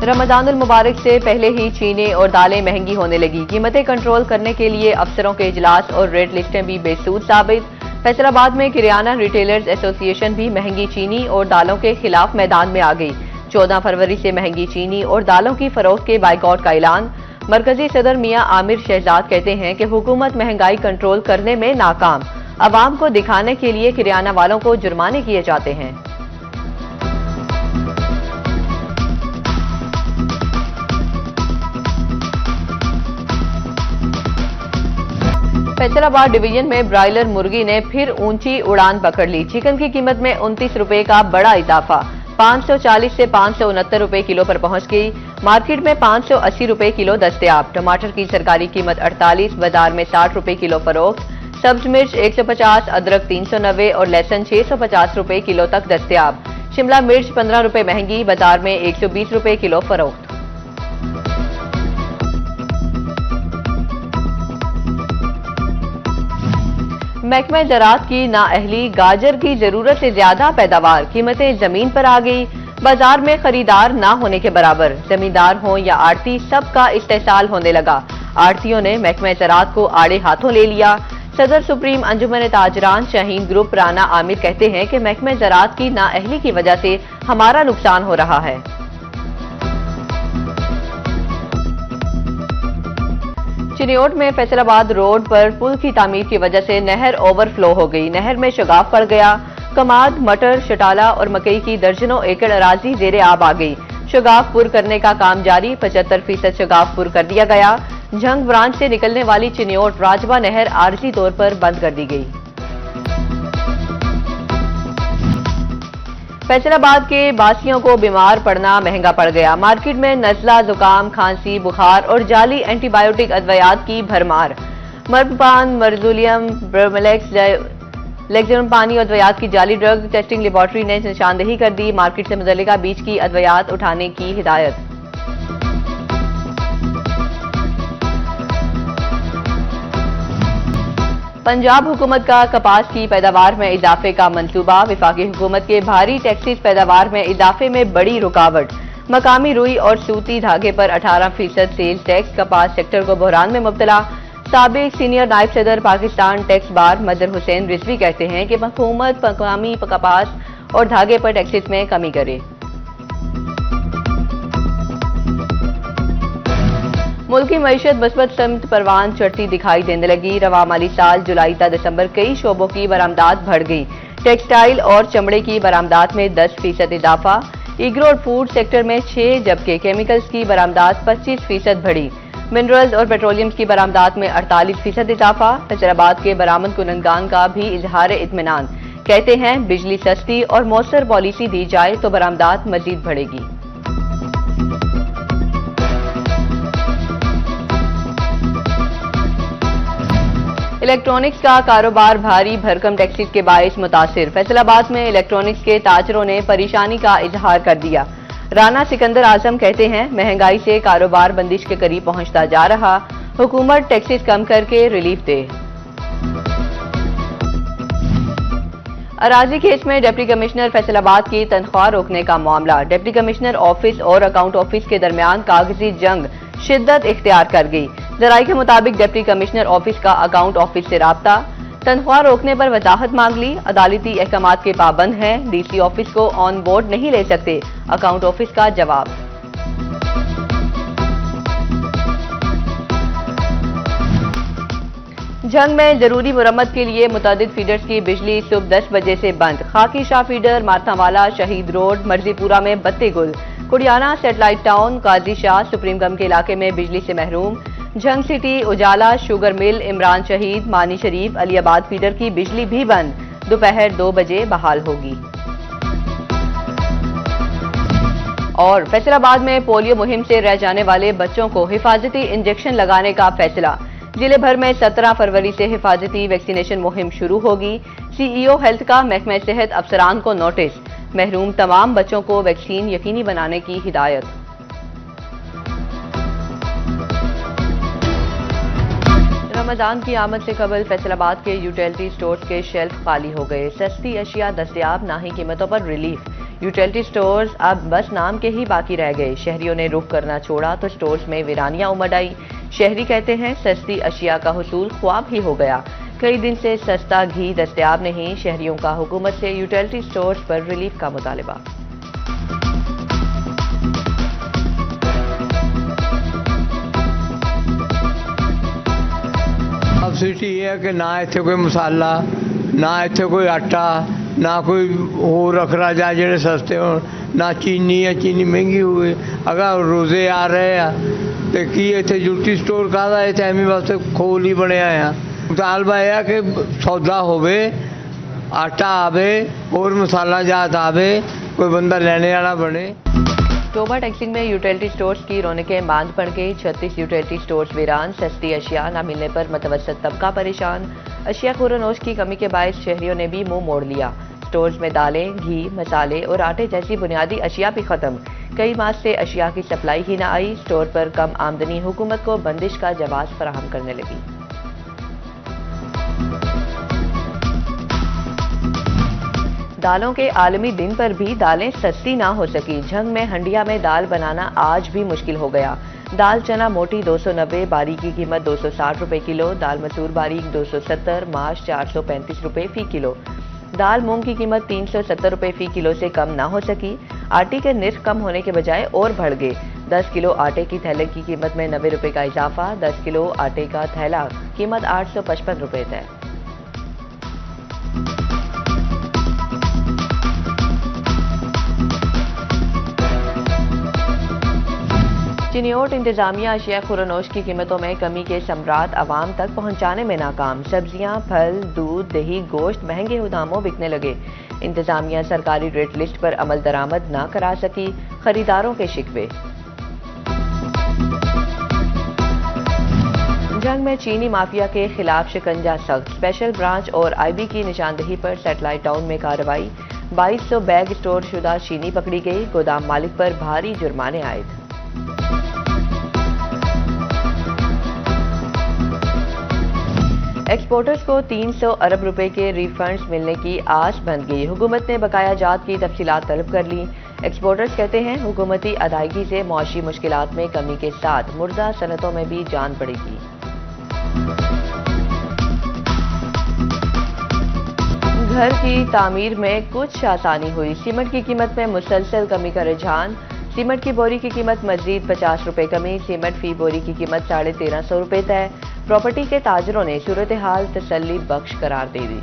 रमजानुल मुबारक से पहले ही चीनी और दालें महंगी होने लगी। कीमतें कंट्रोल करने के लिए अफसरों के इजलास और रेट लिस्टें भी बेसूद साबित। फैसलाबाद में किराना रिटेलर्स एसोसिएशन भी महंगी चीनी और दालों के खिलाफ मैदान में आ गई। 14 फरवरी से महंगी चीनी और दालों की फरोख्त के बाइकआउट का ऐलान। मरकजी सदर मियां आमिर शहजाद कहते हैं कि हुकूमत महंगाई कंट्रोल करने में नाकाम। अवाम को दिखाने के लिए किराना वालों को जुर्माने किए जाते हैं। फैसलाबाद डिवीजन में ब्रायलर मुर्गी ने फिर ऊंची उड़ान पकड़ ली। चिकन की कीमत में 29 रुपए का बड़ा इजाफा, 540 से 569 रुपए किलो पर पहुंच गई। मार्केट में 580 रुपए किलो दस्तयाब। टमाटर की सरकारी कीमत 48, बाजार में 60 रुपए किलो फरोख्त। सब्ज मिर्च 150, अदरक 390 और लहसुन 650 रुपए किलो तक दस्तयाब। शिमला मिर्च 15 रुपए महंगी, बाजार में 120 रुपए किलो फरोख्त। महकमा ज़राअत की नाअहली, गाजर की जरूरत से ज्यादा पैदावार, कीमतें जमीन पर आ गई। बाजार में खरीदार ना होने के बराबर। जमींदार हो या आड़ती, सबका इस्तेसाल होने लगा। आड़तियों ने महकमा ज़राअत को आड़े हाथों ले लिया। सदर सुप्रीम अंजुमन ताजरान शाहीन ग्रुप राना आमिर कहते हैं कि महकमा ज़राअत की नाअहली की वजह से हमारा नुकसान हो रहा है। चिनियोट में फैसलाबाद रोड पर पुल की तामीर की वजह से नहर ओवरफ्लो हो गई। नहर में शगाफ पड़ गया। कमाद, मटर, शटाला और मकई की दर्जनों एकड़ अराजी जेरे आब आ गई। शगाफ पुर करने का काम जारी। 75% शगाफ पुर कर दिया गया। झंग ब्रांच से निकलने वाली चिनियोट राजबा नहर आरजी तौर पर बंद कर दी गई। फैसलाबाद के बासियों को बीमार पड़ना महंगा पड़ गया। मार्केट में नजला, जुकाम, खांसी, बुखार और जाली एंटीबायोटिक अद्वियात की भरमार। मर्बपान, मर्जुलियम, ब्रोमेलेक्स, लेक्जरम पानी अद्वियात की जाली ड्रग टेस्टिंग लेबॉर्ट्री ने निशानदेही कर दी। मार्केट से मुतल्लिका बीच की अद्वियात उठाने की हिदायत। पंजाब हुकूमत का कपास की पैदावार में इजाफे का मंसूबा। विफाकी हुकूमत के भारी टैक्सेस पैदावार में इजाफे में बड़ी रुकावट। मकामी रुई और सूती धागे पर 18% सेल्स टैक्स। कपास सेक्टर को बहरान में मुब्तला। साबिक सीनियर नायब सदर Pakistan tax bar mother Hussain Rizvi कहते हैं कि हुकूमत मकामी कपास और धागे पर टैक्सेस में कमी करे। मुल्क की मईशत मस्बत समत परवान चढ़ती दिखाई देने लगी। रवा माली साल जुलाई ता दिसंबर कई शोबों की बरामदात बढ़ गई। टेक्सटाइल और चमड़े की बरामदात में 10% इजाफा। एग्रो और फूड सेक्टर में 6 जबकि केमिकल्स की बरामदात 25% बढ़ी। मिनरल्स और पेट्रोलियम की बरामदात में 48% इजाफा। फैसलाबाद के बरामद कुनंदगान का भी इजहार इत्मीनान। कहते हैं बिजली सस्ती और मौसर पॉलिसी दी जाए तो बरामदात मजीद बढ़ेगी। इलेक्ट्रॉनिक्स का कारोबार भारी भरकम टैक्सेस के बायस मुतासिर। फैसलाबाद में इलेक्ट्रॉनिक्स के ताजरों ने परेशानी का इजहार कर दिया। राना सिकंदर आजम कहते हैं महंगाई से कारोबार बंदिश के करीब पहुंचता जा रहा। हुकूमत टैक्सेस कम करके रिलीफ दे। अराजी केस में डिप्टी कमिश्नर फैसलाबाद की तनख्वाह रोकने का मामला। डिप्टी कमिश्नर ऑफिस और अकाउंट ऑफिस के दरमियान कागजी जंग शिद्दत इख्तियार कर गई। जराये के मुताबिक डिप्टी कमिश्नर ऑफिस का अकाउंट ऑफिस से राब्ता। तनख्वाह रोकने पर वजाहत मांग ली। अदालती अहकामात के पाबंद हैं। डीसी ऑफिस को ऑन बोर्ड नहीं ले सकते। अकाउंट ऑफिस का जवाब। झंग में जरूरी मुरम्मत के लिए मुतादिद फीडर्स की बिजली सुबह 10 बजे से बंद। खाकी शाह फीडर, मार्थावाला, शहीद रोड, मर्जीपुरा में बत्ती गुल। कुड़ियाना, सेटेलाइट टाउन, काजी शाह, सुप्रीमगम के इलाके में बिजली से महरूम। झंग सिटी, उजाला, शुगर मिल, इमरान शहीद, मानी शरीफ, अलीआबाद फीडर की बिजली भी बंद। दोपहर 2 बजे बहाल होगी। और फैसलाबाद में पोलियो मुहिम से रह जाने वाले बच्चों को हिफाजती इंजेक्शन लगाने का फैसला। जिले भर में 17 फरवरी से हिफाजती वैक्सीनेशन मुहिम शुरू होगी। सीईओ हेल्थ का महकमा सेहत अफसरान को नोटिस। महरूम तमाम बच्चों को वैक्सीन यकीनी बनाने की हिदायत। रमजान की आमद से कबल फैसलाबाद के यूटिलिटी स्टोर्स के शेल्फ खाली हो गए। सस्ती अशिया दस्तयाब, ना ही कीमतों पर रिलीफ। यूटिलिटी स्टोर्स अब बस नाम के ही बाकी रह गए। शहरियों ने रुख करना छोड़ा तो स्टोर्स में वीरानियां उमड़ आई। शहरी कहते हैं सस्ती अशिया का हुसूल ख्वाब ही हो गया। कई दिन से सस्ता घी दस्तयाब नहीं। शहरियों का हुकूमत से यूटिलिटी स्टोर्स पर रिलीफ का मुतालबा। सब्सिडी है कि ना इत्थे कोई मसाला, ना इत्थे कोई आटा, ना कोई होर रखरा जा जेड़े सस्ते हो, ना चीनी है, चीनी महंगी हुई। अगर रोजे आ रहे हैं तो की इत्थे यूटिलिटी स्टोर काहदा इत्थे एवं वास्ते खोल ही बनया है। मुतालबा यह है कि सौदा होवे, आटा आवे और मसाला जात आवे, कोई बंदा लेने वाला बने। टोबा टैक्सिंग में यूटिलिटी स्टोर्स की रौनकें बांध पड़ गई। 36 यूटिलिटी स्टोर्स वीरान। सस्ती अशिया न मिलने पर मतवसत तबका परेशान। अशिया खुरनोश की कमी के बायस शहरियों ने भी मुंह मोड़ लिया। स्टोर्स में दालें, घी, मसाले और आटे जैसी बुनियादी अशिया भी खत्म। कई माह से अशिया की सप्लाई ही न आई। स्टोर पर कम आमदनी हुकूमत को बंदिश का जवाब फराहम करने लगी। दालों के आलमी दिन पर भी दालें सस्ती ना हो सकी। झंग में हंडिया में दाल बनाना आज भी मुश्किल हो गया। दाल चना मोटी 290, बारीक की कीमत 260 रुपए किलो। दाल मसूर बारीक 270, माश 435 रुपए फी किलो। दाल मूंग की कीमत 370 रुपए फी किलो से कम ना हो सकी। आटे के निर्ख कम होने के बजाय और बढ़ गए। 10 किलो आटे की थैले की कीमत में 90 रुपए का इजाफा। 10 किलो आटे का थैला कीमत 855 रुपए तय। चिनियोट इंतजामिया अशिया खुरनोश की कीमतों में कमी के सम्राट आवाम तक पहुंचाने में नाकाम। सब्जियां, फल, दूध, दही, गोश्त महंगे दामों बिकने लगे। इंतजामिया सरकारी रेट लिस्ट पर अमल दरामद न करा सकी। खरीदारों के शिकवे। जंग में चीनी माफिया के खिलाफ शिकंजा सख्त। स्पेशल ब्रांच और IB की निशानदेही पर सैटेलाइट टाउन में कार्रवाई। 2200 बैग स्टोर शुदा चीनी पकड़ी गई। गोदाम मालिक पर भारी जुर्माने आयद। एक्सपोर्टर्स को 300 अरब रुपए के रिफंड्स मिलने की आस बंध गई। हुकूमत ने बकाया जात की तफसीलात तलब कर ली। एक्सपोर्टर्स कहते हैं हुकूमती अदायगी से मौशी मुश्किलात में कमी के साथ मुर्दा सनतों में भी जान पड़ेगी। घर की तामीर में कुछ आसानी हुई। सीमेंट की कीमत में मुसलसल कमी का रुझान। सीमेंट की बोरी की कीमत मजीद 50 रुपए कमी। सीमेंट फी बोरी की कीमत 1350 रुपए तय। प्रॉपर्टी के ताजरों ने सूरत हाल तसल्ली बख्श करार दे दी।